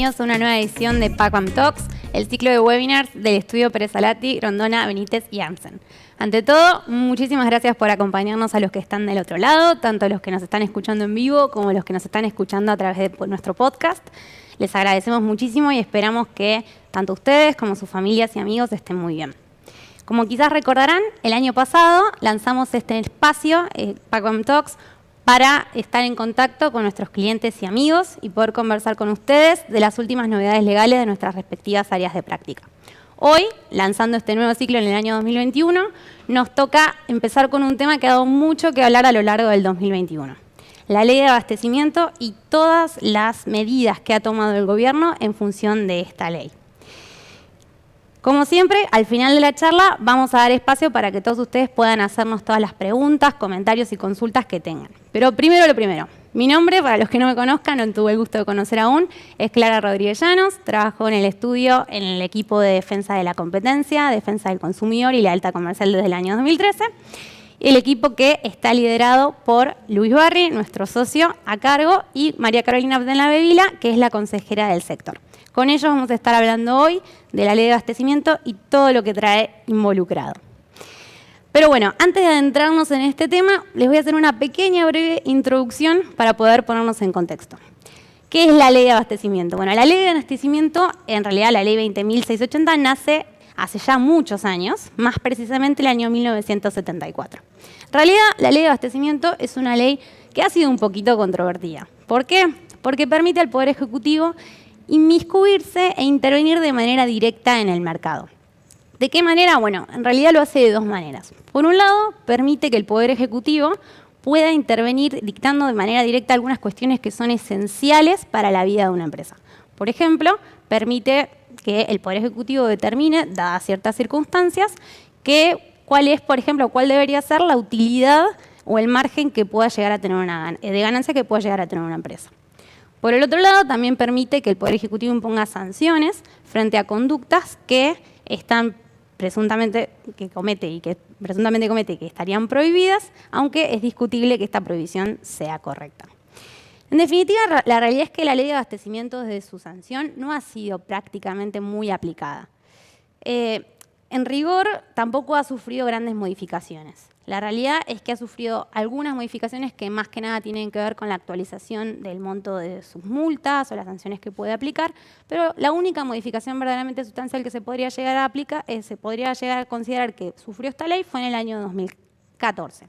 bienvenidos a una nueva edición de PACAM Talks, el ciclo de webinars del estudio Pérez Alati, Grondona, Benítez y Armsen. Ante todo, muchísimas gracias por acompañarnos a los que están del otro lado, tanto los que nos están escuchando en vivo como los que nos están escuchando a través de nuestro podcast. Les agradecemos muchísimo y esperamos que tanto ustedes como sus familias y amigos estén muy bien. Como quizás recordarán, el año pasado lanzamos este espacio, PACAM Talks, para estar en contacto con nuestros clientes y amigos y poder conversar con ustedes de las últimas novedades legales de nuestras respectivas áreas de práctica. Hoy, lanzando este nuevo ciclo en el año 2021, nos toca empezar con un tema que ha dado mucho que hablar a lo largo del 2021. La ley de abastecimiento y todas las medidas que ha tomado el gobierno en función de esta ley. Como siempre, al final de la charla vamos a dar espacio para que todos ustedes puedan hacernos todas las preguntas, comentarios y consultas que tengan. Pero primero lo primero. Mi nombre, para los que no me conozcan, no tuve el gusto de conocer aún, es Clara Rodríguez Llanos. Trabajo en el estudio en el equipo de defensa de la competencia, defensa del consumidor y la alta comercial desde el año 2013. El equipo que está liderado por Luis Barri, nuestro socio a cargo, y María Carolina Abdel-Nabevila, que es la consejera del sector. Con ellos vamos a estar hablando hoy de la ley de abastecimiento y todo lo que trae involucrado. Pero bueno, antes de adentrarnos en este tema, les voy a hacer una pequeña breve introducción para poder ponernos en contexto. ¿Qué es la ley de abastecimiento? Bueno, la ley de abastecimiento, en realidad la ley 20.680, nace hace ya muchos años, más precisamente el año 1974. En realidad, la ley de abastecimiento es una ley que ha sido un poquito controvertida. ¿Por qué? Porque permite al Poder Ejecutivo inmiscuirse e intervenir de manera directa en el mercado. ¿De qué manera? Bueno, en realidad lo hace de dos maneras. Por un lado, permite que el Poder Ejecutivo pueda intervenir dictando de manera directa algunas cuestiones que son esenciales para la vida de una empresa. Por ejemplo, permite que el Poder Ejecutivo determine, dadas ciertas circunstancias, cuál debería ser la utilidad o el margen que pueda llegar a tener de ganancia que pueda llegar a tener una empresa. Por el otro lado, también permite que el Poder Ejecutivo imponga sanciones frente a conductas que presuntamente comete y que estarían prohibidas, aunque es discutible que esta prohibición sea correcta. En definitiva, la realidad es que la ley de abastecimiento desde su sanción no ha sido prácticamente muy aplicada. En rigor, tampoco ha sufrido grandes modificaciones. La realidad es que ha sufrido algunas modificaciones que más que nada tienen que ver con la actualización del monto de sus multas o las sanciones que puede aplicar, pero la única modificación verdaderamente sustancial que se podría llegar a aplicar, se podría llegar a considerar que sufrió esta ley fue en el año 2014.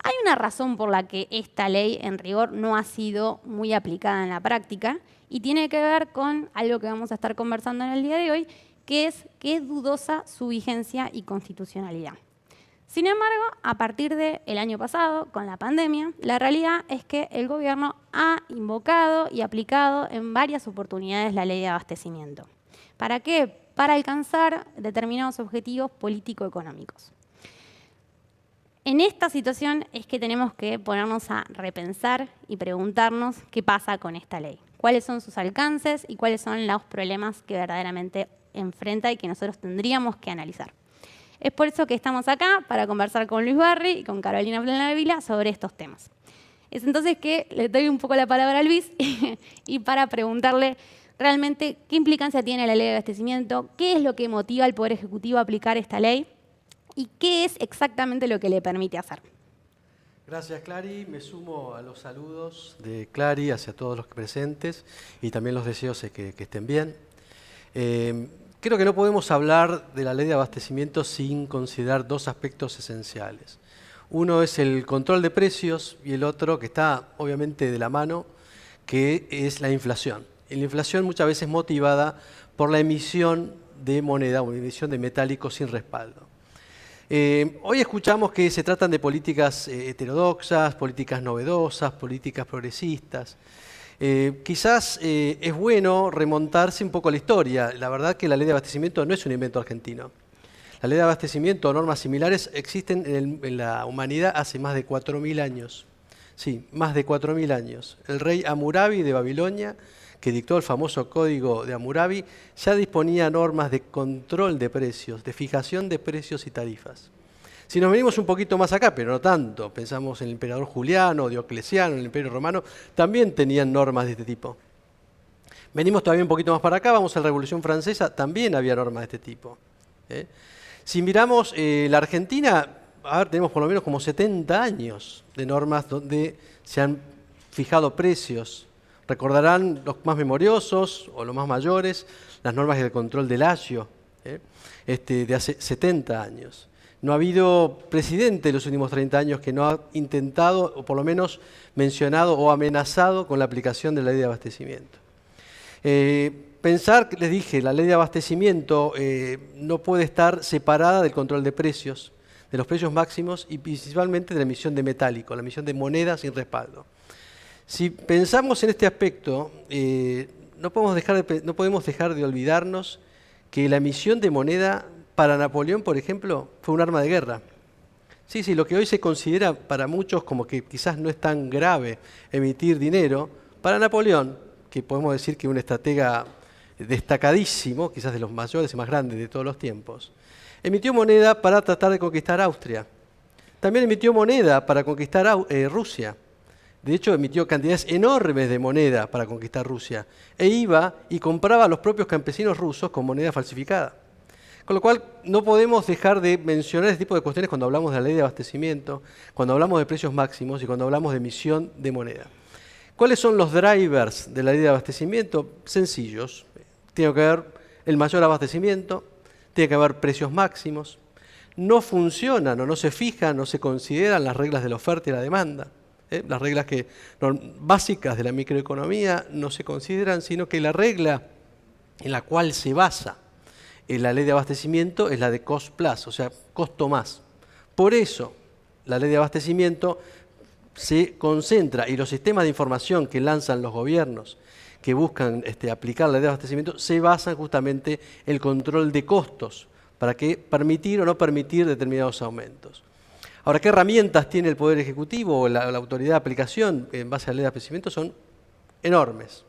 Hay una razón por la que esta ley en rigor no ha sido muy aplicada en la práctica y tiene que ver con algo que vamos a estar conversando en el día de hoy, que es dudosa su vigencia y constitucionalidad. Sin embargo, a partir del año pasado, con la pandemia, la realidad es que el gobierno ha invocado y aplicado en varias oportunidades la ley de abastecimiento. ¿Para qué? Para alcanzar determinados objetivos político-económicos. En esta situación es que tenemos que ponernos a repensar y preguntarnos qué pasa con esta ley, cuáles son sus alcances y cuáles son los problemas que verdaderamente enfrenta y que nosotros tendríamos que analizar. Es por eso que estamos acá, para conversar con Luis Barri y con Carolina Abdel-Nabevila sobre estos temas. Es entonces que le doy un poco la palabra a Luis y para preguntarle realmente qué implicancia tiene la ley de abastecimiento, qué es lo que motiva al Poder Ejecutivo a aplicar esta ley y qué es exactamente lo que le permite hacer. Gracias, Clary. Me sumo a los saludos de Clary hacia todos los presentes y también los deseos de que estén bien. Creo que no podemos hablar de la ley de abastecimiento sin considerar dos aspectos esenciales. Uno es el control de precios y el otro, que está obviamente de la mano, que es la inflación. Y la inflación muchas veces motivada por la emisión de moneda o emisión de metálicos sin respaldo. Hoy escuchamos que se tratan de políticas heterodoxas, políticas novedosas, políticas progresistas. Quizás es bueno remontarse un poco a la historia. La verdad que la ley de abastecimiento no es un invento argentino. La ley de abastecimiento o normas similares existen en la humanidad hace más de 4.000 años. Sí, más de 4.000 años. El rey Hammurabi de Babilonia, que dictó el famoso Código de Hammurabi, ya disponía normas de control de precios, de fijación de precios y tarifas. Si nos venimos un poquito más acá, pero no tanto, pensamos en el emperador Juliano, Diocleciano, en el Imperio Romano, también tenían normas de este tipo. Venimos todavía un poquito más para acá, vamos a la Revolución Francesa, también había normas de este tipo. Si miramos la Argentina, a ver, tenemos por lo menos como 70 años de normas donde se han fijado precios. Recordarán los más memoriosos o los más mayores, las normas del control del agio, de hace 70 años. No ha habido presidente en los últimos 30 años que no ha intentado, o por lo menos mencionado o amenazado con la aplicación de la ley de abastecimiento. Pensar, les dije, la ley de abastecimiento no puede estar separada del control de precios, de los precios máximos y principalmente de la emisión de metálico, la emisión de monedas sin respaldo. Si pensamos en este aspecto, no podemos dejar de olvidarnos que la emisión de moneda para Napoleón, por ejemplo, fue un arma de guerra. Sí, lo que hoy se considera para muchos como que quizás no es tan grave emitir dinero, para Napoleón, que podemos decir que un estratega destacadísimo, quizás de los mayores y más grandes de todos los tiempos, emitió moneda para tratar de conquistar Austria. También emitió moneda para conquistar Rusia. De hecho, emitió cantidades enormes de moneda para conquistar Rusia. E iba y compraba a los propios campesinos rusos con moneda falsificada. Con lo cual, no podemos dejar de mencionar este tipo de cuestiones cuando hablamos de la ley de abastecimiento, cuando hablamos de precios máximos y cuando hablamos de emisión de moneda. ¿Cuáles son los drivers de la ley de abastecimiento? Sencillos. Tiene que haber el mayor abastecimiento, tiene que haber precios máximos. No funcionan o no se fijan, no se consideran las reglas de la oferta y la demanda. Las reglas básicas de la microeconomía no se consideran, sino que la regla en la cual se basa la ley de abastecimiento es la de cost plus, o sea, costo más. Por eso, la ley de abastecimiento se concentra y los sistemas de información que lanzan los gobiernos que buscan aplicar la ley de abastecimiento se basan justamente en el control de costos para que permitir o no permitir determinados aumentos. Ahora, ¿qué herramientas tiene el Poder Ejecutivo o la autoridad de aplicación en base a la ley de abastecimiento? Son enormes.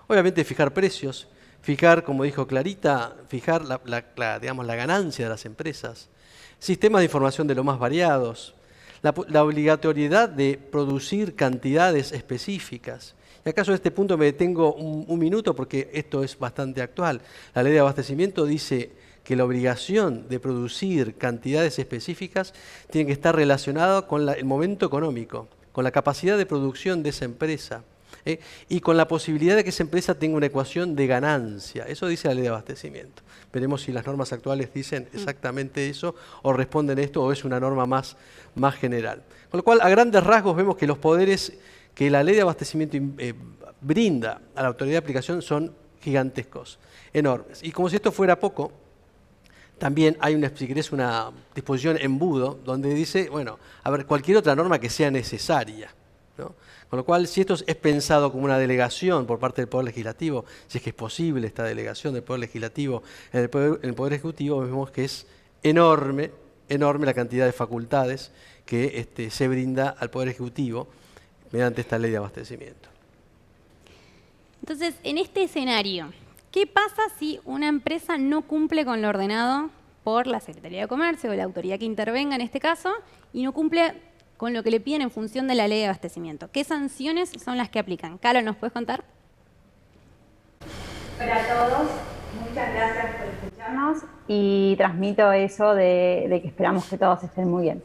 Obviamente fijar precios, fijar, como dijo Clarita, fijar la ganancia de las empresas, sistemas de información de lo más variados, la obligatoriedad de producir cantidades específicas. Y acaso en este punto me detengo un minuto porque esto es bastante actual. La ley de abastecimiento dice que la obligación de producir cantidades específicas tiene que estar relacionada con el momento económico, con la capacidad de producción de esa empresa y con la posibilidad de que esa empresa tenga una ecuación de ganancia. Eso dice la ley de abastecimiento. Veremos si las normas actuales dicen exactamente eso o responden esto o es una norma más general. Con lo cual, a grandes rasgos vemos que los poderes que la ley de abastecimiento brinda a la autoridad de aplicación son gigantescos, enormes. Y como si esto fuera poco, también hay una disposición embudo donde dice, bueno, a ver, cualquier otra norma que sea necesaria, ¿no? Con lo cual, si esto es pensado como una delegación por parte del Poder Legislativo, si es que es posible esta delegación del Poder Legislativo en el Poder Ejecutivo, vemos que es enorme la cantidad de facultades que se brinda al Poder Ejecutivo mediante esta ley de abastecimiento. Entonces, en este escenario, ¿qué pasa si una empresa no cumple con lo ordenado por la Secretaría de Comercio o la autoridad que intervenga en este caso y no cumple con lo que le piden en función de la ley de abastecimiento? ¿Qué sanciones son las que aplican? Carol, ¿nos puedes contar? Hola a todos, muchas gracias por escucharnos y transmito eso de que esperamos que todos estén muy bien.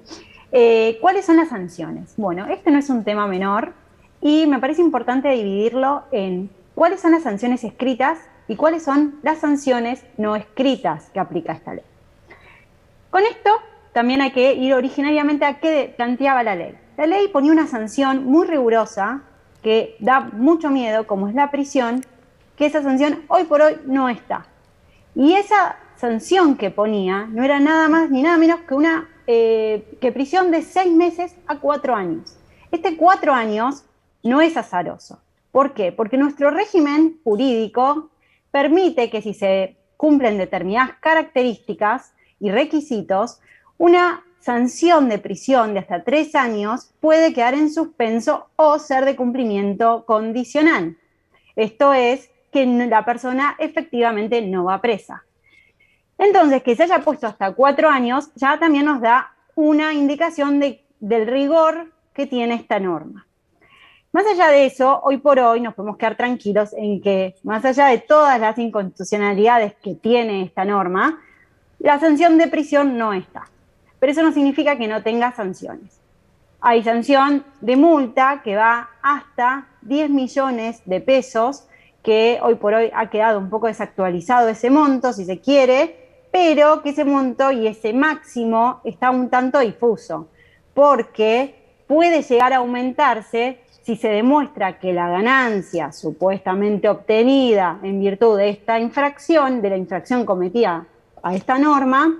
¿Cuáles son las sanciones? Bueno, este no es un tema menor y me parece importante dividirlo en cuáles son las sanciones escritas y cuáles son las sanciones no escritas que aplica esta ley. Con esto también hay que ir originariamente a qué planteaba la ley. La ley ponía una sanción muy rigurosa que da mucho miedo, como es la prisión, que esa sanción hoy por hoy no está. Y esa sanción que ponía no era nada más ni nada menos que prisión de 6 meses a 4 años. 4 años no es azaroso. ¿Por qué? Porque nuestro régimen jurídico permite que si se cumplen determinadas características y requisitos, una sanción de prisión de hasta 3 años puede quedar en suspenso o ser de cumplimiento condicional. Esto es que la persona efectivamente no va presa. Entonces, que se haya puesto hasta 4 años ya también nos da una indicación del rigor que tiene esta norma. Más allá de eso, hoy por hoy nos podemos quedar tranquilos en que, más allá de todas las inconstitucionalidades que tiene esta norma, la sanción de prisión no está. Pero eso no significa que no tenga sanciones. Hay sanción de multa que va hasta 10 millones de pesos, que hoy por hoy ha quedado un poco desactualizado ese monto, si se quiere, pero que ese monto y ese máximo está un tanto difuso, porque puede llegar a aumentarse si se demuestra que la ganancia supuestamente obtenida en virtud de esta infracción, de la infracción cometida a esta norma,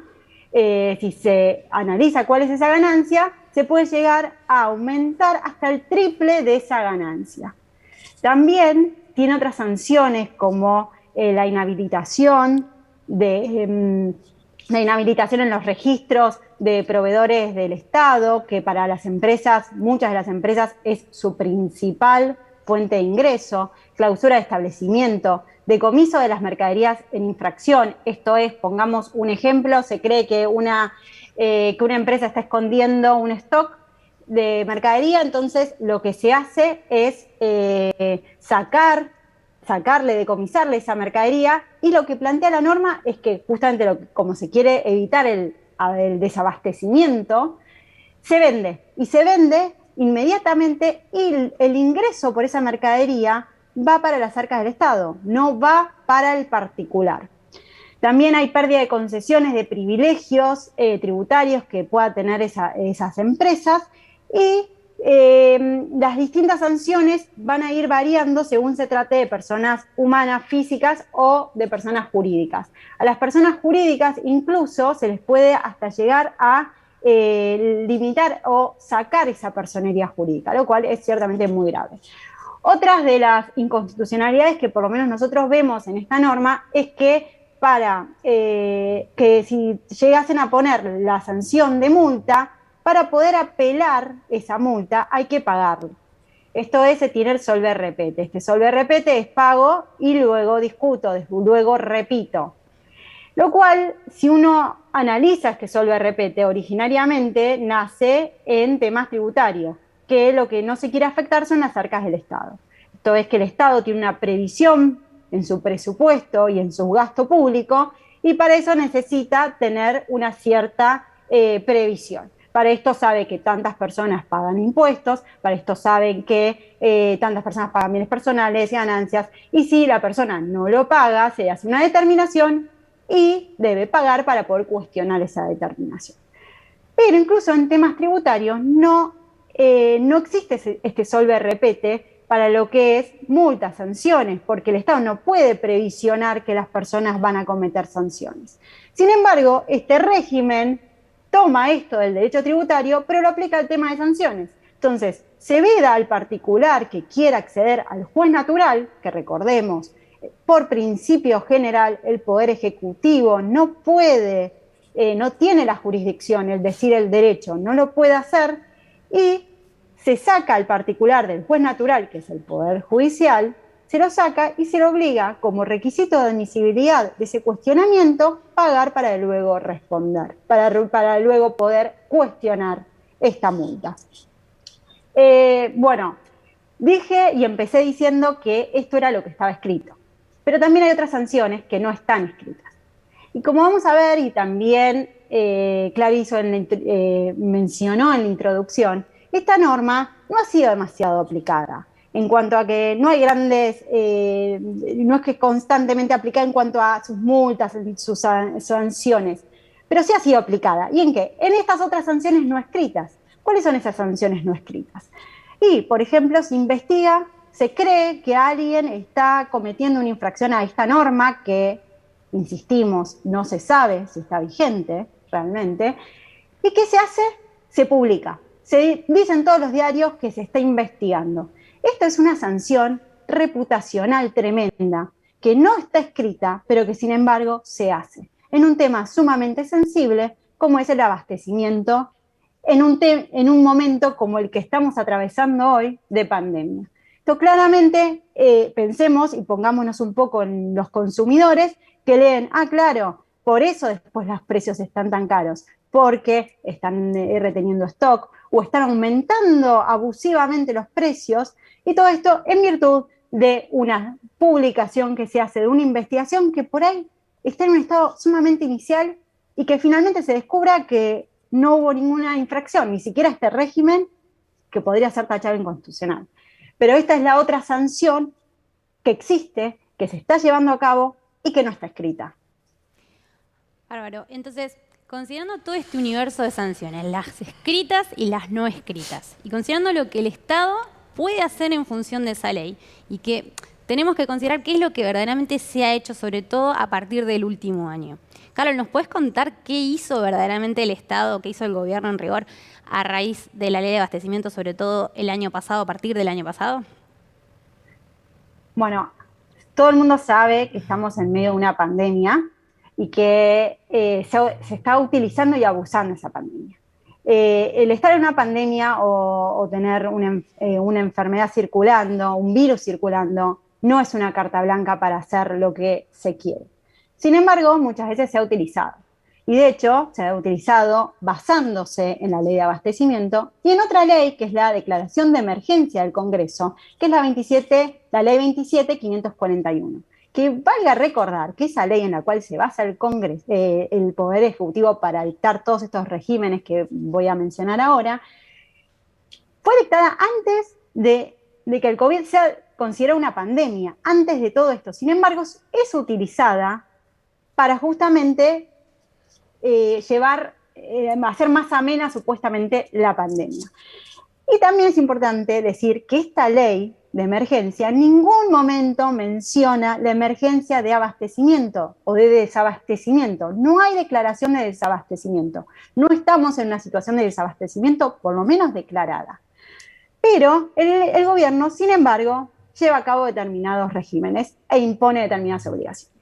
si se analiza cuál es esa ganancia, se puede llegar a aumentar hasta el triple de esa ganancia. También tiene otras sanciones como la inhabilitación la inhabilitación en los registros de proveedores del Estado, que para las empresas, muchas de las empresas, es su principal fuente de ingreso, clausura de establecimiento, decomiso de las mercaderías en infracción. Esto es, pongamos un ejemplo, se cree que una empresa está escondiendo un stock de mercadería, entonces lo que se hace es sacarle, decomisarle esa mercadería, y lo que plantea la norma es que justamente como se quiere evitar el desabastecimiento, se vende inmediatamente, y el ingreso por esa mercadería va para las arcas del Estado, no va para el particular. También hay pérdida de concesiones, de privilegios tributarios que puedan tener esas empresas, y las distintas sanciones van a ir variando según se trate de personas humanas, físicas, o de personas jurídicas. A las personas jurídicas incluso se les puede hasta llegar a limitar o sacar esa personería jurídica, lo cual es ciertamente muy grave. Otras de las inconstitucionalidades que por lo menos nosotros vemos en esta norma es que que si llegasen a poner la sanción de multa, para poder apelar esa multa hay que pagarlo. Esto es, se tiene el solve repete. Este solve repete es pago y luego discuto, luego repito. Lo cual, si uno analiza este solve repete, originariamente nace en temas tributarios, que lo que no se quiere afectar son las arcas del Estado. Esto es que el Estado tiene una previsión en su presupuesto y en su gasto público, y para eso necesita tener una cierta previsión. Para esto sabe que tantas personas pagan impuestos, para esto saben que tantas personas pagan bienes personales y ganancias, y si la persona no lo paga, se hace una determinación y debe pagar para poder cuestionar esa determinación. Pero incluso en temas tributarios no existe este solve repete para lo que es multas, sanciones, porque el Estado no puede previsionar que las personas van a cometer sanciones. Sin embargo, este régimen toma esto del derecho tributario, pero lo aplica al tema de sanciones. Entonces, se veda al particular que quiera acceder al juez natural, que recordemos, por principio general, el Poder Ejecutivo no puede, no tiene la jurisdicción, el decir el derecho, no lo puede hacer, y se saca al particular del juez natural, que es el Poder Judicial, se lo saca y se lo obliga, como requisito de admisibilidad de ese cuestionamiento, pagar para luego responder, para luego poder cuestionar esta multa. Bueno, dije y empecé diciendo que esto era lo que estaba escrito, pero también hay otras sanciones que no están escritas. Y como vamos a ver, y también Clarice mencionó en la introducción, esta norma no ha sido demasiado aplicada, en cuanto a que no hay grandes, no es que constantemente aplica en cuanto a sus multas, sus sanciones, pero sí ha sido aplicada. ¿Y en qué? En estas otras sanciones no escritas. ¿Cuáles son esas sanciones no escritas? Y, por ejemplo, se investiga, se cree que alguien está cometiendo una infracción a esta norma que, insistimos, no se sabe si está vigente realmente. ¿Y qué se hace? Se publica. Se dice en todos los diarios que se está investigando. Esto es una sanción reputacional tremenda, que no está escrita, pero que sin embargo se hace, en un tema sumamente sensible como es el abastecimiento, en un momento como el que estamos atravesando hoy de pandemia. Esto claramente, pensemos y pongámonos un poco en los consumidores que leen, claro, por eso después los precios están tan caros, porque están reteniendo stock o están aumentando abusivamente los precios, Y todo esto en virtud de una publicación que se hace, de una investigación que por ahí está en un estado sumamente inicial y que finalmente se descubra que no hubo ninguna infracción, ni siquiera este régimen que podría ser tachado inconstitucional. Pero esta es la otra sanción que existe, que se está llevando a cabo y que no está escrita. Bárbaro. Entonces, considerando todo este universo de sanciones, las escritas y las no escritas, y considerando lo que el Estado puede hacer en función de esa ley, y que tenemos que considerar qué es lo que verdaderamente se ha hecho, sobre todo a partir del último año. Carol, ¿nos puedes contar qué hizo verdaderamente el Estado, qué hizo el gobierno en rigor a raíz de la ley de abastecimiento, sobre todo el año pasado, a partir del año pasado? Bueno, todo el mundo sabe que estamos en medio de una pandemia y que se está utilizando y abusando esa pandemia. El estar en una pandemia o tener una enfermedad circulando, un virus circulando, no es una carta blanca para hacer lo que se quiere. Sin embargo, muchas veces se ha utilizado. Y de hecho, se ha utilizado basándose en la ley de abastecimiento y en otra ley, que es la Declaración de Emergencia del Congreso, que es la ley 27.541. Que valga recordar que esa ley en la cual se basa el Congreso, el Poder Ejecutivo para dictar todos estos regímenes que voy a mencionar ahora, fue dictada antes de que el COVID sea considerado una pandemia, antes de todo esto. Sin embargo, es utilizada para justamente hacer más amena supuestamente la pandemia. Y también es importante decir que esta ley de emergencia en ningún momento menciona la emergencia de abastecimiento o de desabastecimiento. No hay declaración de desabastecimiento. No estamos en una situación de desabastecimiento, por lo menos declarada. Pero el gobierno, sin embargo, lleva a cabo determinados regímenes e impone determinadas obligaciones.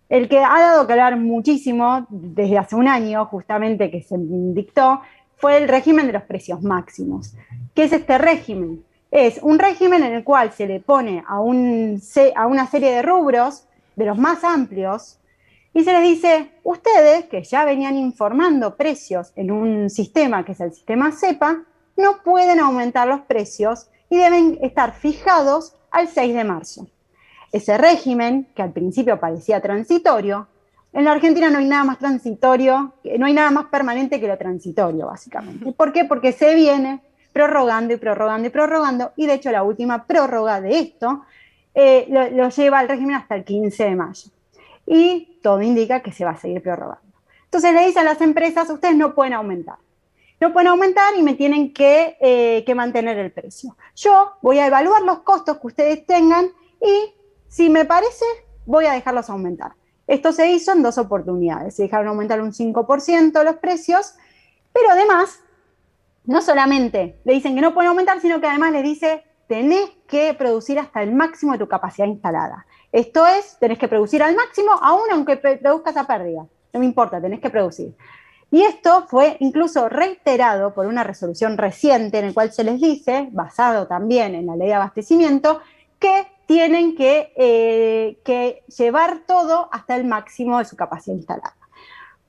El que ha dado que hablar muchísimo desde hace un año, justamente que se dictó, fue el régimen de los precios máximos. ¿Qué es este régimen? Es un régimen en el cual se le pone a una serie de rubros, de los más amplios, y se les dice, ustedes que ya venían informando precios en un sistema que es el sistema CEPA, no pueden aumentar los precios y deben estar fijados al 6 de marzo. Ese régimen, que al principio parecía transitorio, en la Argentina no hay nada más transitorio, no hay nada más permanente que lo transitorio, básicamente. ¿Por qué? Porque se viene prorrogando y prorrogando y prorrogando, y de hecho la última prórroga de esto lo lleva al régimen hasta el 15 de mayo. Y todo indica que se va a seguir prorrogando. Entonces le dicen a las empresas, ustedes no pueden aumentar. No pueden aumentar y me tienen que mantener el precio. Yo voy a evaluar los costos que ustedes tengan y, si me parece, voy a dejarlos aumentar. Esto se hizo en 2 oportunidades. Se dejaron aumentar un 5% los precios, pero además, no solamente le dicen que no pueden aumentar, sino que además les dice, tenés que producir hasta el máximo de tu capacidad instalada. Esto es, tenés que producir al máximo, aún aunque produzcas a pérdida. No me importa, tenés que producir. Y esto fue incluso reiterado por una resolución reciente en la cual se les dice, basado también en la ley de abastecimiento, que tienen que llevar todo hasta el máximo de su capacidad instalada.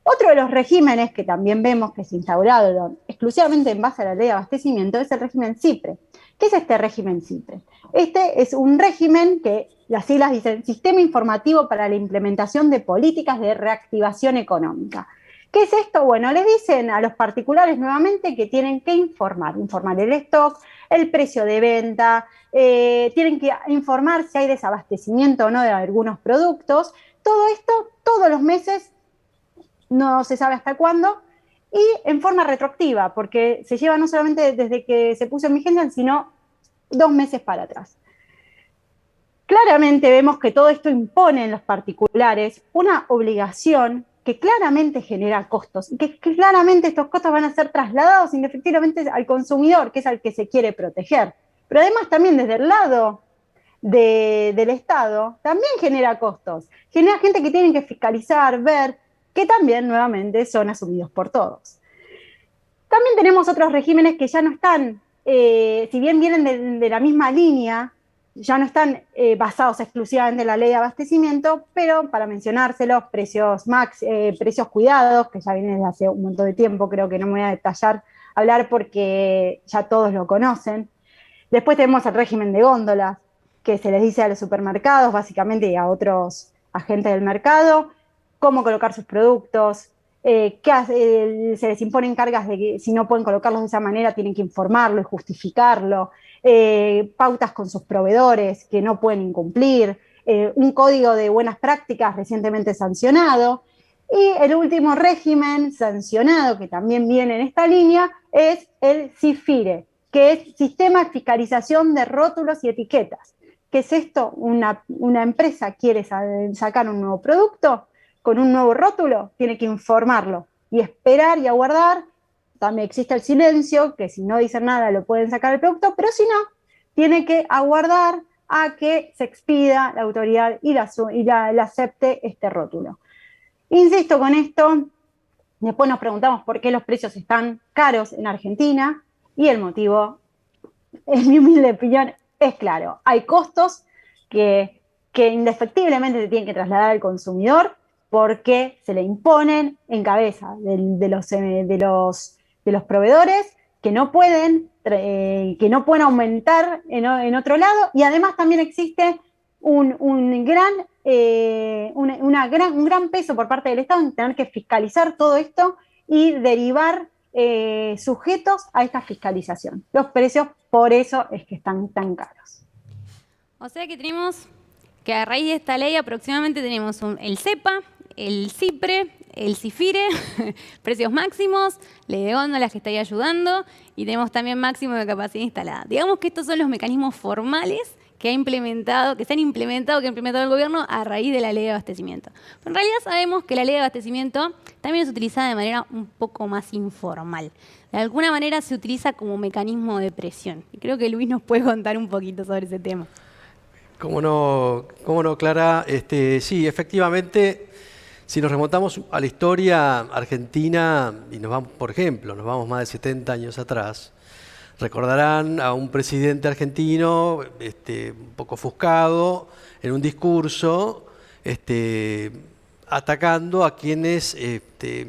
Otro de los regímenes que también vemos que se instauraron exclusivamente en base a la ley de abastecimiento es el régimen CIPRE. ¿Qué es este régimen CIPRE? Este es un régimen que las siglas dicen Sistema Informativo para la Implementación de Políticas de Reactivación Económica. ¿Qué es esto? Bueno, les dicen a los particulares nuevamente que tienen que informar el stock, el precio de venta, tienen que informar si hay desabastecimiento o no de algunos productos. Todo esto, todos los meses, no se sabe hasta cuándo, y en forma retroactiva, porque se lleva no solamente desde que se puso en vigencia, sino 2 meses para atrás. Claramente vemos que todo esto impone en los particulares una obligación que claramente genera costos y que claramente estos costos van a ser trasladados indefectiblemente al consumidor, que es al que se quiere proteger. Pero además también desde el lado del Estado también genera costos. Genera gente que tienen que fiscalizar, ver, que también nuevamente son asumidos por todos. También tenemos otros regímenes que ya no están, si bien vienen de la misma línea, ya no están basados exclusivamente en la ley de abastecimiento, pero para mencionárselos, precios cuidados, que ya vienen desde hace un montón de tiempo, creo que no me voy a detallar hablar porque ya todos lo conocen. Después tenemos el régimen de góndolas, que se les dice a los supermercados, básicamente, y a otros agentes del mercado, cómo colocar sus productos, se les imponen cargas de que si no pueden colocarlos de esa manera tienen que informarlo y justificarlo, pautas con sus proveedores que no pueden incumplir, un código de buenas prácticas recientemente sancionado. Y el último régimen sancionado, que también viene en esta línea, es el CIFIRE, que es Sistema de Fiscalización de Rótulos y Etiquetas. ¿Qué es esto? Una empresa quiere sacar un nuevo producto con un nuevo rótulo, tiene que informarlo y esperar y aguardar. También existe el silencio, que si no dicen nada lo pueden sacar el producto, pero si no, tiene que aguardar a que se expida la autoridad y la acepte este rótulo. Insisto con esto, después nos preguntamos por qué los precios están caros en Argentina y el motivo, en mi humilde opinión, es claro. Hay costos que indefectiblemente se tienen que trasladar al consumidor porque se le imponen en cabeza de los proveedores que no pueden aumentar en otro lado, y además también existe un gran peso por parte del Estado en tener que fiscalizar todo esto y derivar sujetos a esta fiscalización. Los precios, por eso es que están tan caros. O sea que tenemos que a raíz de esta ley aproximadamente tenemos el CEPA, el CIPRE, el CIFIRE, precios máximos, ley de góndolas que está ahí ayudando, y tenemos también máximo de capacidad instalada. Digamos que estos son los mecanismos formales que ha implementado el gobierno a raíz de la ley de abastecimiento. Pero en realidad sabemos que la ley de abastecimiento también es utilizada de manera un poco más informal. De alguna manera se utiliza como mecanismo de presión. Y creo que Luis nos puede contar un poquito sobre ese tema. Cómo no, Clara. Sí, efectivamente, si nos remontamos a la historia argentina y nos vamos, por ejemplo, nos vamos más de 70 años atrás, recordarán a un presidente argentino un poco ofuscado en un discurso atacando a quienes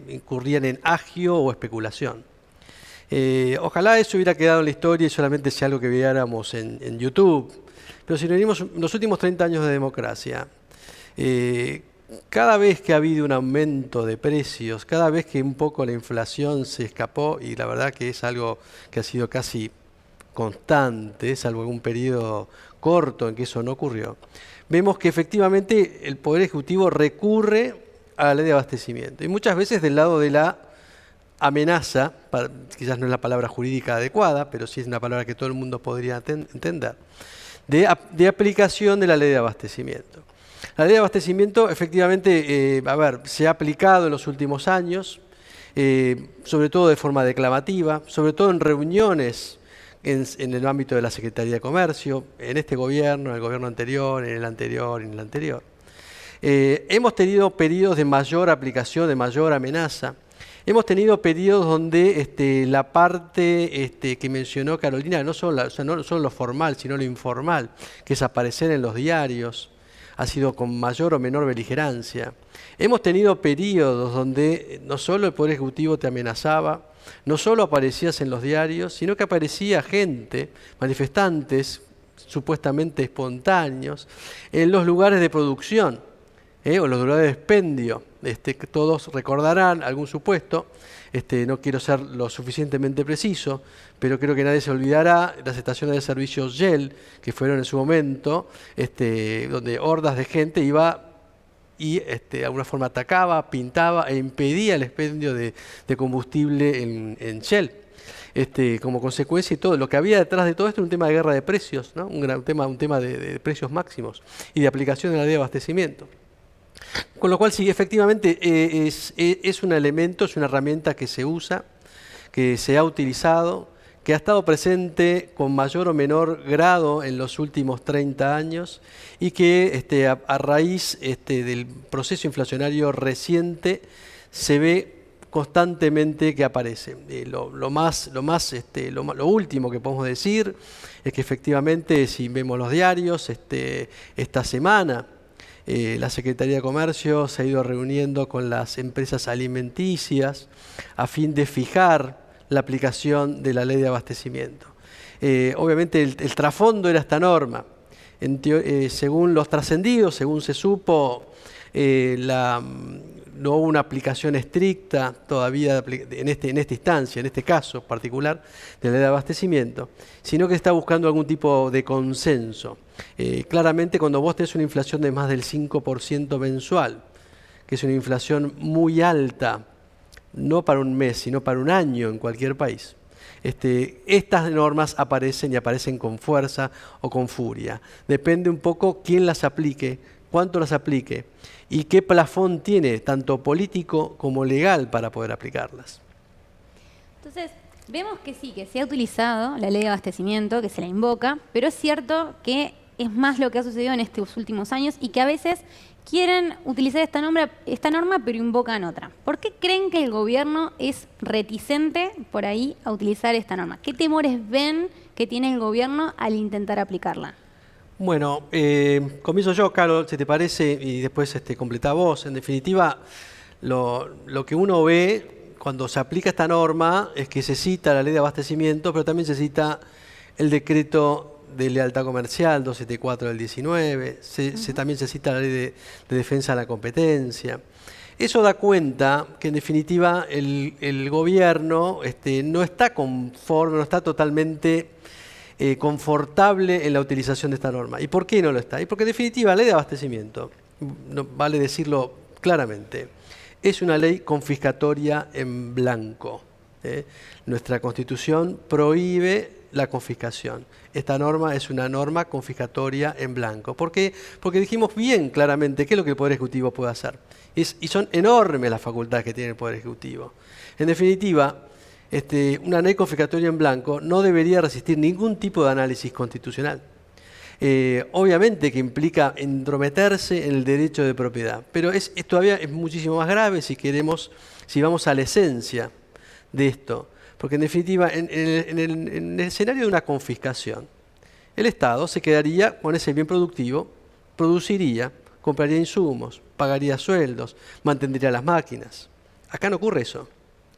incurrían en agio o especulación. Ojalá eso hubiera quedado en la historia y solamente sea algo que viéramos en YouTube. Pero si nos venimos los últimos 30 años de democracia, cada vez que ha habido un aumento de precios, cada vez que un poco la inflación se escapó, y la verdad que es algo que ha sido casi constante, salvo algún periodo corto en que eso no ocurrió, vemos que efectivamente el Poder Ejecutivo recurre a la ley de abastecimiento. Y muchas veces del lado de la amenaza, quizás no es la palabra jurídica adecuada, pero sí es una palabra que todo el mundo podría entender, de aplicación de la ley de abastecimiento. La ley de abastecimiento efectivamente se ha aplicado en los últimos años, sobre todo de forma declamativa, sobre todo en reuniones en el ámbito de la Secretaría de Comercio, en este gobierno, en el gobierno anterior, en el anterior y en el anterior. Hemos tenido periodos de mayor aplicación, de mayor amenaza. Hemos tenido periodos donde la parte que mencionó Carolina, no solo lo formal, sino lo informal, que es aparecer en los diarios, ha sido con mayor o menor beligerancia. Hemos tenido periodos donde no solo el Poder Ejecutivo te amenazaba, no solo aparecías en los diarios, sino que aparecía gente, manifestantes supuestamente espontáneos, en los lugares de producción o los lugares de expendio. Todos recordarán algún supuesto, no quiero ser lo suficientemente preciso, pero creo que nadie se olvidará las estaciones de servicio Shell, que fueron en su momento, donde hordas de gente iba y de alguna forma atacaba, pintaba e impedía el expendio de combustible en Shell. Como consecuencia, y todo lo que había detrás de todo esto era un tema de guerra de precios, ¿no? un tema de precios máximos y de aplicación de la ley de abastecimiento. Con lo cual, sí, efectivamente es un elemento, es una herramienta que se usa, que se ha utilizado, que ha estado presente con mayor o menor grado en los últimos 30 años y que a raíz del proceso inflacionario reciente se ve constantemente que aparece. Lo último que podemos decir es que efectivamente, si vemos los diarios, esta semana la Secretaría de Comercio se ha ido reuniendo con las empresas alimenticias a fin de fijar la aplicación de la ley de abastecimiento. Obviamente el trasfondo era esta norma. Según los trascendidos, según se supo, no hubo una aplicación estricta todavía en esta instancia, en este caso particular, de la ley de abastecimiento, sino que está buscando algún tipo de consenso. Claramente, cuando vos tenés una inflación de más del 5% mensual, que es una inflación muy alta, no para un mes, sino para un año en cualquier país, estas normas aparecen y aparecen con fuerza o con furia. Depende un poco quién las aplique, cuánto las aplique y qué plafón tiene, tanto político como legal, para poder aplicarlas. Entonces, vemos que sí, que se ha utilizado la ley de abastecimiento, que se la invoca, pero es cierto que es más lo que ha sucedido en estos últimos años y que a veces quieren utilizar esta norma, pero invocan otra. ¿Por qué creen que el gobierno es reticente por ahí a utilizar esta norma? ¿Qué temores ven que tiene el gobierno al intentar aplicarla? Bueno, comienzo yo, Carol, si te parece, y después completá vos. En definitiva, lo que uno ve cuando se aplica esta norma es que se cita la ley de abastecimiento, pero también se cita el decreto de lealtad comercial 274 del 19, también se cita la ley de defensa de la competencia. Eso da cuenta que en definitiva el gobierno no está conforme, no está totalmente confortable en la utilización de esta norma. ¿Y por qué no lo está? Y porque en definitiva la ley de abastecimiento, vale decirlo claramente, es una ley confiscatoria en blanco. Nuestra Constitución prohíbe la confiscación. Esta norma es una norma confiscatoria en blanco. ¿Por qué? Porque dijimos bien claramente qué es lo que el Poder Ejecutivo puede hacer. Y son enormes las facultades que tiene el Poder Ejecutivo. En definitiva, una ley confiscatoria en blanco no debería resistir ningún tipo de análisis constitucional. Obviamente que implica entrometerse en el derecho de propiedad, pero todavía es muchísimo más grave si vamos a la esencia de esto. Porque en definitiva, en el escenario de una confiscación, el Estado se quedaría con ese bien productivo, produciría, compraría insumos, pagaría sueldos, mantendría las máquinas. Acá no ocurre eso.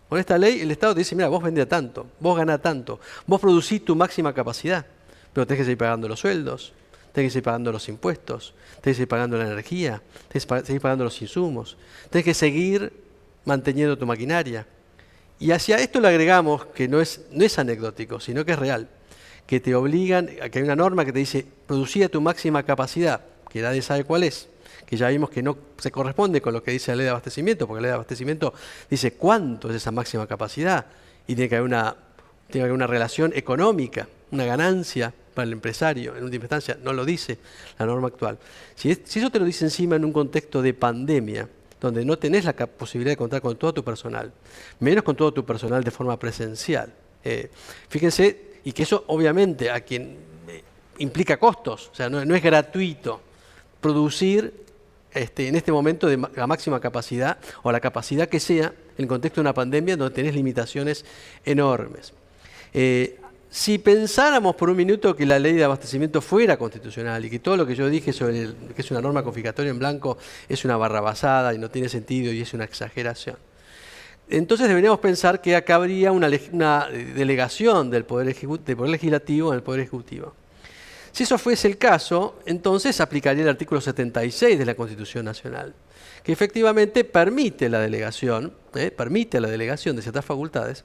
Con esta ley el Estado te dice, mira, vos vendés tanto, vos ganás tanto, vos producís tu máxima capacidad, pero tenés que seguir pagando los sueldos, tenés que seguir pagando los impuestos, tenés que seguir pagando la energía, tenés que seguir pagando los insumos, tenés que seguir manteniendo tu maquinaria. Y hacia esto le agregamos que no es anecdótico, sino que es real, que te obligan, que hay una norma que te dice, producía tu máxima capacidad, que nadie sabe cuál es, que ya vimos que no se corresponde con lo que dice la ley de abastecimiento, porque la ley de abastecimiento dice cuánto es esa máxima capacidad, y tiene que haber una relación económica, una ganancia para el empresario, en última instancia, no lo dice la norma actual. Si eso te lo dice encima en un contexto de pandemia, donde no tenés la posibilidad de contar con todo tu personal, menos con todo tu personal de forma presencial. Fíjense, y que eso obviamente a quien implica costos, o sea, no es gratuito producir en este momento de la máxima capacidad o la capacidad que sea en el contexto de una pandemia donde tenés limitaciones enormes. Si pensáramos por un minuto que la ley de abastecimiento fuera constitucional y que todo lo que yo dije sobre que es una norma confiscatoria en blanco es una barrabasada y no tiene sentido y es una exageración, entonces deberíamos pensar que acá habría una delegación del Poder Legislativo en el Poder Ejecutivo. Si eso fuese el caso, entonces aplicaría el artículo 76 de la Constitución Nacional, que efectivamente permite la delegación de ciertas facultades,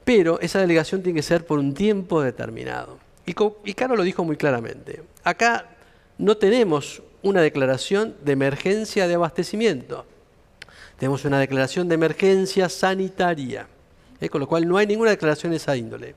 pero esa delegación tiene que ser por un tiempo determinado. Y Caro lo dijo muy claramente. Acá no tenemos una declaración de emergencia de abastecimiento. Tenemos una declaración de emergencia sanitaria, con lo cual no hay ninguna declaración de esa índole.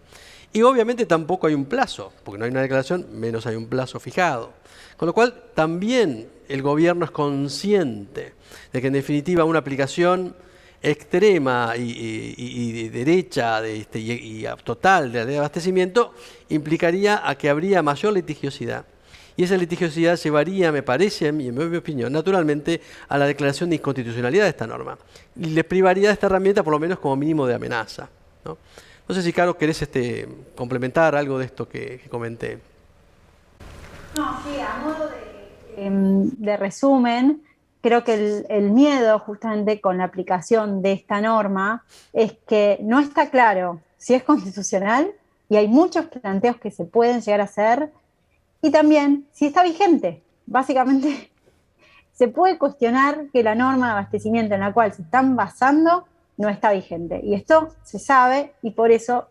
Y obviamente tampoco hay un plazo, porque no hay una declaración, menos hay un plazo fijado. Con lo cual también el gobierno es consciente de que en definitiva una aplicación extrema y derecha y total de la ley de abastecimiento implicaría a que habría mayor litigiosidad. Y esa litigiosidad llevaría, me parece, en mi opinión, naturalmente a la declaración de inconstitucionalidad de esta norma. Y le privaría de esta herramienta por lo menos como mínimo de amenaza, ¿no? No sé si, Caro, querés complementar algo de esto que comenté. No, sí, a modo de resumen, creo que el miedo justamente con la aplicación de esta norma es que no está claro si es constitucional y hay muchos planteos que se pueden llegar a hacer, y también si está vigente. Básicamente se puede cuestionar que la norma de abastecimiento en la cual se están basando no está vigente, y esto se sabe, y por eso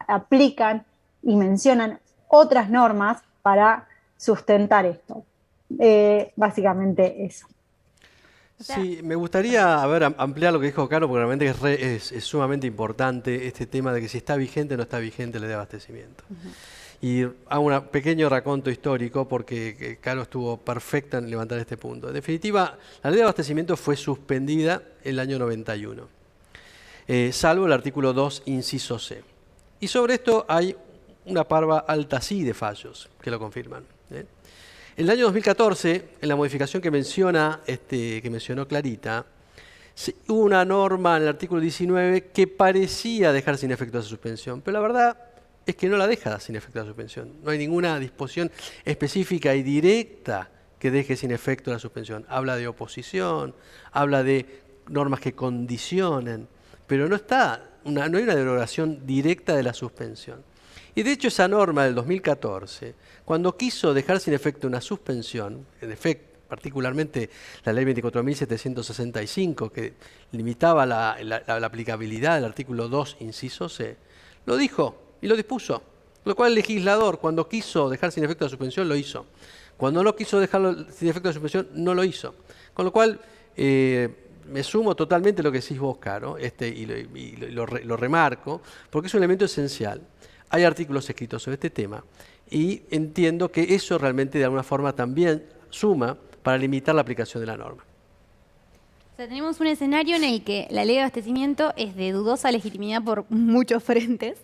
aplican y mencionan otras normas para sustentar esto. Básicamente eso. Sí, me gustaría ampliar lo que dijo Caro, porque realmente es sumamente importante este tema de que si está vigente o no está vigente la ley de abastecimiento. Y hago un pequeño raconto histórico porque Caro estuvo perfecta en levantar este punto. En definitiva, la ley de abastecimiento fue suspendida en el año 91, salvo el artículo 2, inciso C. Y sobre esto hay una parva alta sí de fallos que lo confirman. En el año 2014, en la modificación que mencionó Clarita, hubo una norma en el artículo 19 que parecía dejar sin efecto esa suspensión, pero la verdad es que no la deja sin efecto la suspensión. No hay ninguna disposición específica y directa que deje sin efecto la suspensión. Habla de oposición, habla de normas que condicionen, pero no hay una derogación directa de la suspensión. Y de hecho esa norma del 2014, cuando quiso dejar sin efecto una suspensión, en efecto, particularmente la ley 24.765, que limitaba la aplicabilidad del artículo 2, inciso C, lo dijo y lo dispuso. Lo cual el legislador, cuando quiso dejar sin efecto la suspensión, lo hizo. Cuando no quiso dejarlo sin efecto la suspensión, no lo hizo. Con lo cual, me sumo totalmente a lo que decís vos, Caro, y lo remarco, porque es un elemento esencial. Hay artículos escritos sobre este tema y entiendo que eso realmente de alguna forma también suma para limitar la aplicación de la norma. O sea, tenemos un escenario en el que la ley de abastecimiento es de dudosa legitimidad por muchos frentes.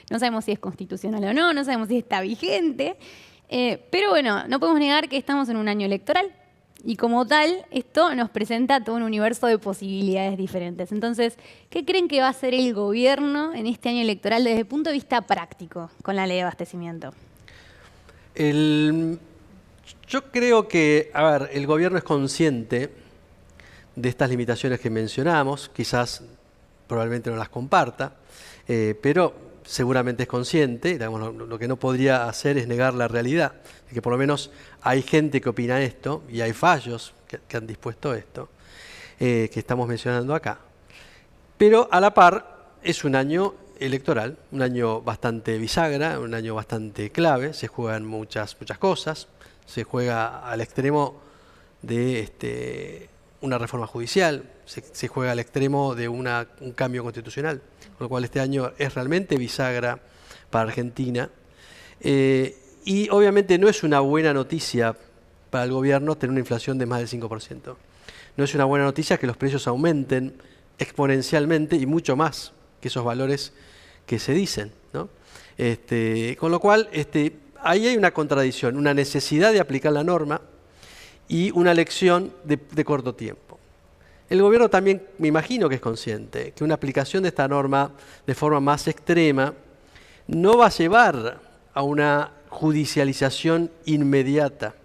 No sabemos si es constitucional o no, no sabemos si está vigente. Pero bueno, no podemos negar que estamos en un año electoral. Y como tal, esto nos presenta todo un universo de posibilidades diferentes. Entonces, ¿qué creen que va a hacer el gobierno en este año electoral desde el punto de vista práctico con la ley de abastecimiento? Yo creo que, el gobierno es consciente de estas limitaciones que mencionamos, quizás probablemente no las comparta, pero seguramente es consciente. Digamos, lo que no podría hacer es negar la realidad, de que por lo menos hay gente que opina esto y hay fallos que han dispuesto esto, que estamos mencionando acá. Pero a la par es un año electoral, un año bastante bisagra, un año bastante clave, se juegan muchas cosas, se juega al extremo de una reforma judicial, se juega al extremo de un cambio constitucional, con lo cual este año es realmente bisagra para Argentina. Y obviamente no es una buena noticia para el gobierno tener una inflación de más del 5%. No es una buena noticia que los precios aumenten exponencialmente y mucho más que esos valores que se dicen, ¿no? Con lo cual, ahí hay una contradicción, una necesidad de aplicar la norma y una elección de corto tiempo. El gobierno también, me imagino que es consciente, que una aplicación de esta norma de forma más extrema no va a llevar a una judicialización inmediata.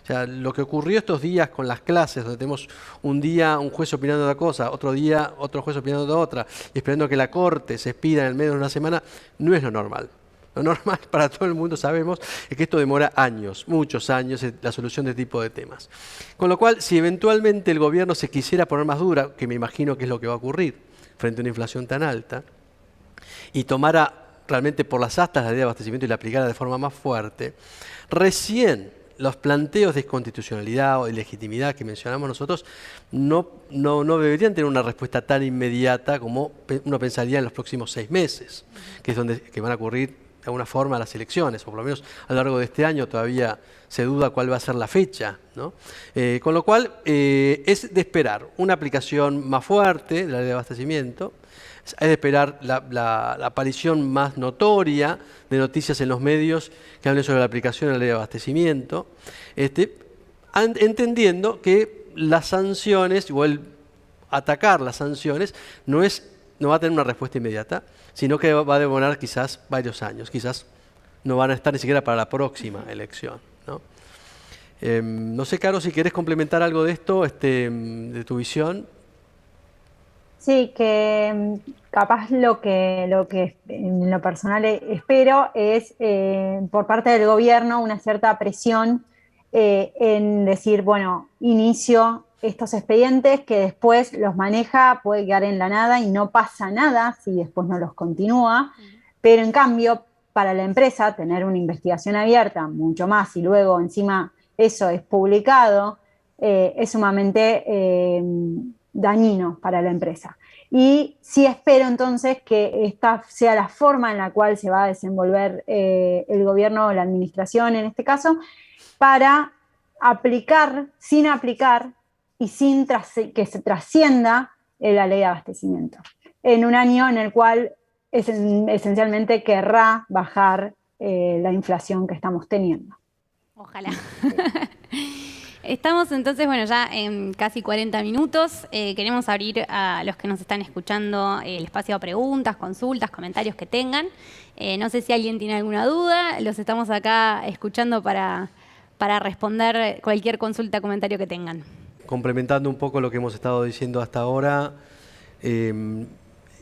O sea, lo que ocurrió estos días con las clases, donde tenemos un día un juez opinando de una cosa, otro día otro juez opinando de otra, y esperando que la corte se expida en el medio de una semana, no es lo normal. Lo normal para todo el mundo, sabemos, es que esto demora años, muchos años, la solución de este tipo de temas. Con lo cual, si eventualmente el gobierno se quisiera poner más dura, que me imagino que es lo que va a ocurrir frente a una inflación tan alta, y tomara realmente por las astas la ley de abastecimiento y la aplicara de forma más fuerte, recién los planteos de inconstitucionalidad o de ilegitimidad que mencionamos nosotros no deberían tener una respuesta tan inmediata como uno pensaría en los próximos 6 meses, que es que van a ocurrir de alguna forma las elecciones, o por lo menos a lo largo de este año todavía se duda cuál va a ser la fecha, ¿no? Con lo cual es de esperar una aplicación más fuerte de la ley de abastecimiento, es de esperar la aparición más notoria de noticias en los medios que hablen sobre la aplicación de la ley de abastecimiento, entendiendo que las sanciones, o el atacar las sanciones, no va a tener una respuesta inmediata, sino que va a demorar quizás varios años, quizás no van a estar ni siquiera para la próxima elección, ¿no? No sé, Caro, si querés complementar algo de esto, de tu visión. Sí, que capaz lo que en lo personal espero es por parte del gobierno una cierta presión en decir, bueno, inicio estos expedientes que después los maneja, puede quedar en la nada y no pasa nada si después no los continúa, pero en cambio para la empresa tener una investigación abierta, mucho más, y luego encima eso es publicado, es sumamente dañino para la empresa. Y sí espero entonces que esta sea la forma en la cual se va a desenvolver el gobierno o la administración en este caso, para aplicar, sin aplicar y sin que se trascienda la ley de abastecimiento. En un año en el cual esencialmente querrá bajar la inflación que estamos teniendo. Ojalá. Estamos entonces, bueno, ya en casi 40 minutos. Queremos abrir a los que nos están escuchando el espacio a preguntas, consultas, comentarios que tengan. No sé si alguien tiene alguna duda. Los estamos acá escuchando para responder cualquier consulta, comentario que tengan. Complementando un poco lo que hemos estado diciendo hasta ahora,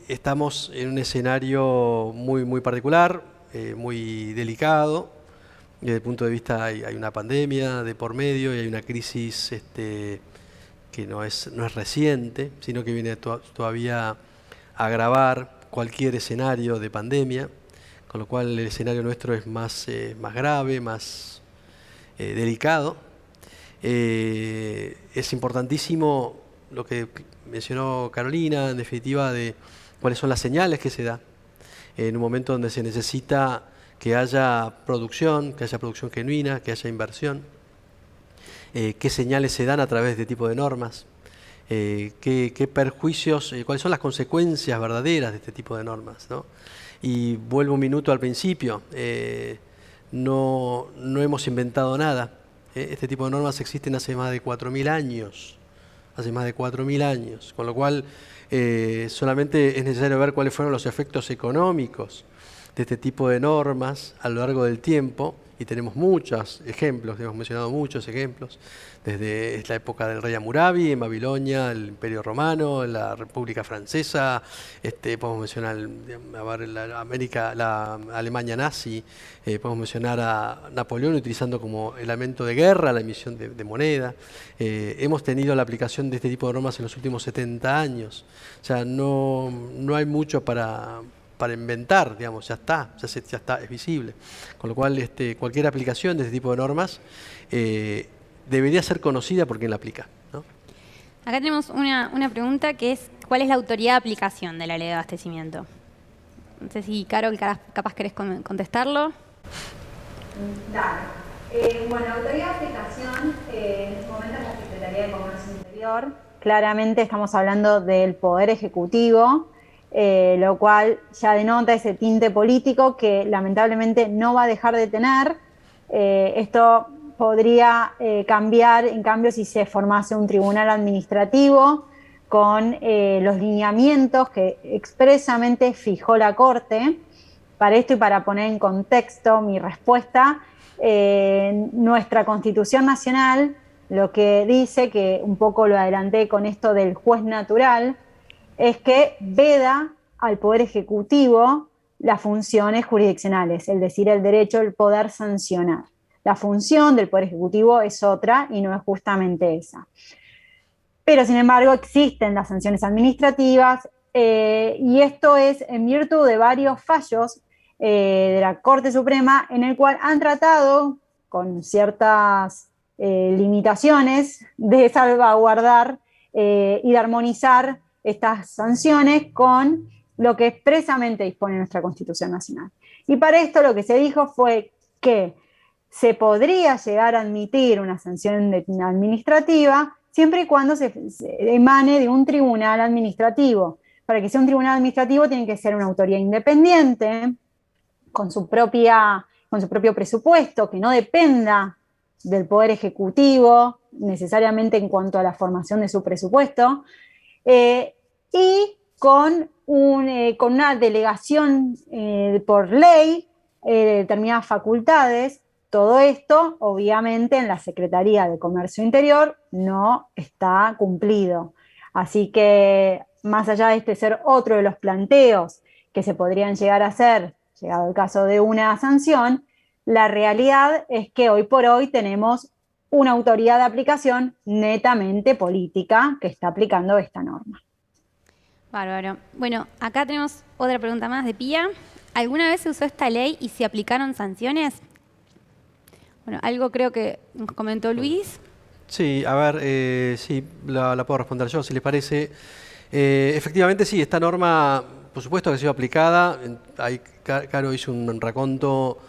estamos en un escenario muy particular, muy delicado. Desde el punto de vista hay una pandemia de por medio y hay una crisis que no es reciente, sino que viene todavía a agravar cualquier escenario de pandemia, con lo cual el escenario nuestro es más grave, más delicado. Es importantísimo lo que mencionó Carolina, en definitiva, de cuáles son las señales que se da en un momento donde se necesita que haya producción genuina, que haya inversión, qué señales se dan a través de este tipo de normas, qué perjuicios, cuáles son las consecuencias verdaderas de este tipo de normas, ¿no? Y vuelvo un minuto al principio, no hemos inventado nada. Este tipo de normas existen hace más de 4.000 años, con lo cual solamente es necesario ver cuáles fueron los efectos económicos de este tipo de normas a lo largo del tiempo, y tenemos muchos ejemplos, hemos mencionado muchos ejemplos, desde la época del rey Hammurabi en Babilonia, el Imperio Romano, la República Francesa, podemos mencionar la Alemania nazi, podemos mencionar a Napoleón utilizando como elemento de guerra la emisión de moneda. Hemos tenido la aplicación de este tipo de normas en los últimos 70 años, o sea, no hay mucho para inventar, digamos, ya está, es visible. Con lo cual, cualquier aplicación de este tipo de normas debería ser conocida por quien la aplica, ¿no? Acá tenemos una pregunta que es, ¿cuál es la autoridad de aplicación de la ley de abastecimiento? No sé si, Carol, capaz querés contestarlo. Dale. Bueno, la autoridad de aplicación en este momento es la Secretaría de Comercio Interior. Claramente estamos hablando del Poder Ejecutivo, lo cual ya denota ese tinte político que lamentablemente no va a dejar de tener. Esto podría cambiar, en cambio, si se formase un tribunal administrativo con los lineamientos que expresamente fijó la Corte. Para esto y para poner en contexto mi respuesta, nuestra Constitución Nacional lo que dice, que un poco lo adelanté con esto del juez natural, es que veda al Poder Ejecutivo las funciones jurisdiccionales, es decir, el derecho del poder sancionar. La función del Poder Ejecutivo es otra y no es justamente esa. Pero, sin embargo, existen las sanciones administrativas y esto es en virtud de varios fallos de la Corte Suprema en el cual han tratado, con ciertas limitaciones, de salvaguardar y de armonizar estas sanciones con lo que expresamente dispone nuestra Constitución Nacional. Y para esto lo que se dijo fue que se podría llegar a admitir una sanción administrativa siempre y cuando se emane de un tribunal administrativo. Para que sea un tribunal administrativo tiene que ser una autoridad independiente, con su propio presupuesto, que no dependa del Poder Ejecutivo necesariamente en cuanto a la formación de su presupuesto, y con una delegación por ley de determinadas facultades. Todo esto, obviamente, en la Secretaría de Comercio Interior no está cumplido. Así que más allá de este ser otro de los planteos que se podrían llegar a hacer, llegado el caso de una sanción, la realidad es que hoy por hoy tenemos una autoridad de aplicación netamente política que está aplicando esta norma. Bárbaro. Bueno, acá tenemos otra pregunta más de Pía. ¿Alguna vez se usó esta ley y se aplicaron sanciones? Bueno, algo creo que nos comentó Luis. Sí, a ver, sí, la puedo responder yo, si les parece. Efectivamente, sí, esta norma, por supuesto que ha sido aplicada. Ahí Caro hizo un raconto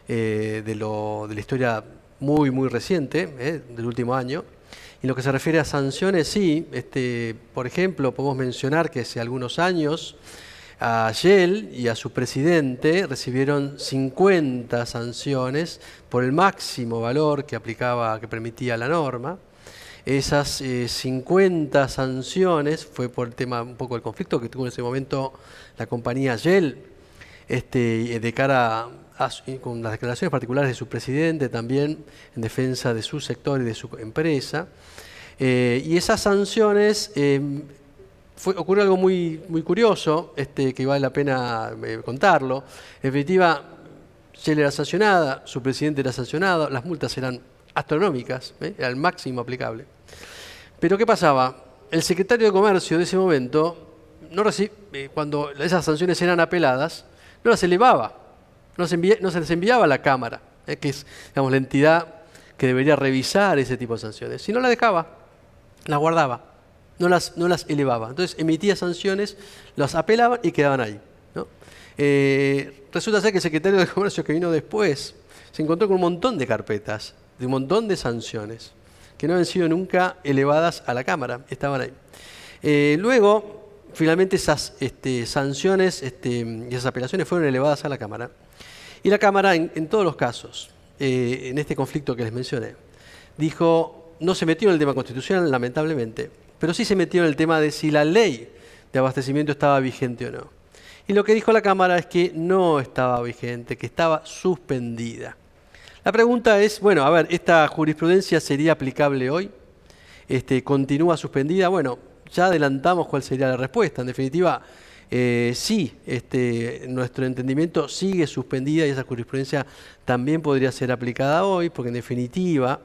de la historia muy, muy reciente, del último año. Y en lo que se refiere a sanciones, sí, por ejemplo, podemos mencionar que hace algunos años a Shell y a su presidente recibieron 50 sanciones por el máximo valor que permitía la norma. Esas 50 sanciones fue por el tema un poco del conflicto que tuvo en ese momento la compañía Shell, de cara con las declaraciones particulares de su presidente también en defensa de su sector y de su empresa. Y esas sanciones, ocurrió algo muy, muy curioso, que vale la pena contarlo. En definitiva, Shell era sancionada, su presidente era sancionado, las multas eran astronómicas, era el máximo aplicable. Pero ¿qué pasaba? El secretario de Comercio de ese momento, cuando esas sanciones eran apeladas, no las elevaba, no se les enviaba a la Cámara, que es, digamos, la entidad que debería revisar ese tipo de sanciones, sino la dejaba, las guardaba, no las elevaba. Entonces emitía sanciones, las apelaban y quedaban ahí, ¿no? Resulta ser que el secretario de Comercio que vino después se encontró con un montón de carpetas, de un montón de sanciones, que no habían sido nunca elevadas a la Cámara, estaban ahí. Luego, finalmente esas sanciones y esas apelaciones fueron elevadas a la Cámara. Y la Cámara, en todos los casos, en este conflicto que les mencioné, dijo, no se metió en el tema constitucional, lamentablemente, pero sí se metió en el tema de si la ley de abastecimiento estaba vigente o no. Y lo que dijo la Cámara es que no estaba vigente, que estaba suspendida. La pregunta es, bueno, a ver, ¿esta jurisprudencia sería aplicable hoy? ¿Continúa suspendida? Bueno, ya adelantamos cuál sería la respuesta. En definitiva, sí, nuestro entendimiento sigue suspendida y esa jurisprudencia también podría ser aplicada hoy, porque en definitiva,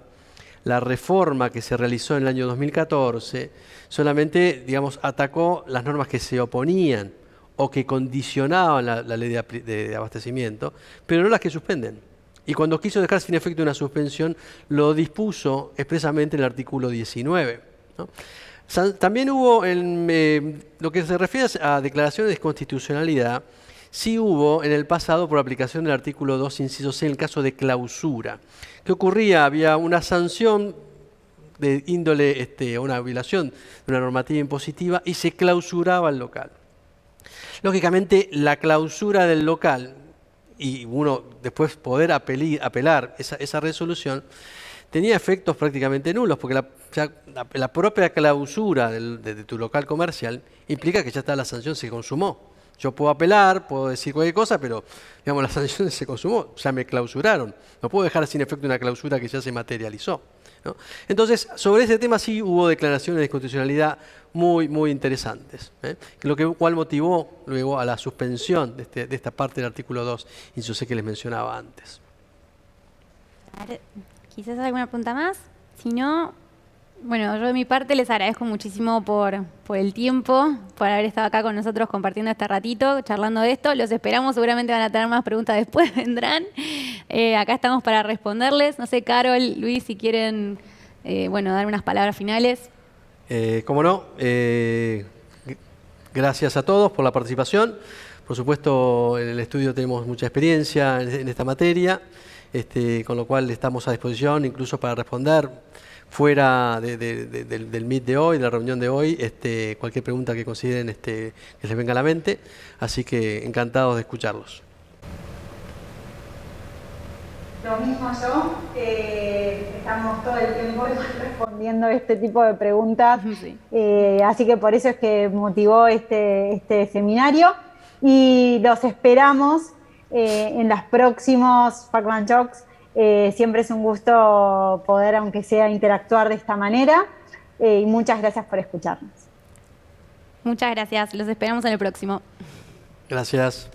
la reforma que se realizó en el año 2014 solamente, digamos, atacó las normas que se oponían o que condicionaban la ley de abastecimiento, pero no las que suspenden. Y cuando quiso dejar sin efecto una suspensión, lo dispuso expresamente en el artículo 19, ¿no? También hubo, en lo que se refiere a declaraciones de constitucionalidad, sí hubo en el pasado por aplicación del artículo 2, inciso C, en el caso de clausura. ¿Qué ocurría? Había una sanción de índole, una violación de una normativa impositiva y se clausuraba el local. Lógicamente, la clausura del local y uno después poder apelar esa resolución, tenía efectos prácticamente nulos, porque la propia clausura de tu local comercial implica que ya está, la sanción se consumó. Yo puedo apelar, puedo decir cualquier cosa, pero digamos, la sanción se consumó, ya me clausuraron. No puedo dejar sin efecto una clausura que ya se materializó, ¿no? Entonces, sobre ese tema sí hubo declaraciones de constitucionalidad muy, muy interesantes, cual motivó luego a la suspensión de esta parte del artículo 2, inciso C que les mencionaba antes. Quizás alguna pregunta más. Si no, bueno, yo de mi parte les agradezco muchísimo por el tiempo, por haber estado acá con nosotros compartiendo este ratito, charlando de esto. Los esperamos, seguramente van a tener más preguntas después, vendrán. Acá estamos para responderles. No sé, Carol, Luis, si quieren dar unas palabras finales. Cómo no, gracias a todos por la participación. Por supuesto, en el estudio tenemos mucha experiencia en esta materia, con lo cual estamos a disposición incluso para responder fuera del Meet de hoy, de la reunión de hoy, cualquier pregunta que consideren que les venga a la mente. Así que encantados de escucharlos. Lo mismo yo, estamos todo el tiempo respondiendo este tipo de preguntas, sí. Así que por eso es que motivó este seminario y los esperamos en los próximos Pacman Talks. Siempre es un gusto poder, aunque sea, interactuar de esta manera y muchas gracias por escucharnos. Muchas gracias. Los esperamos en el próximo. Gracias.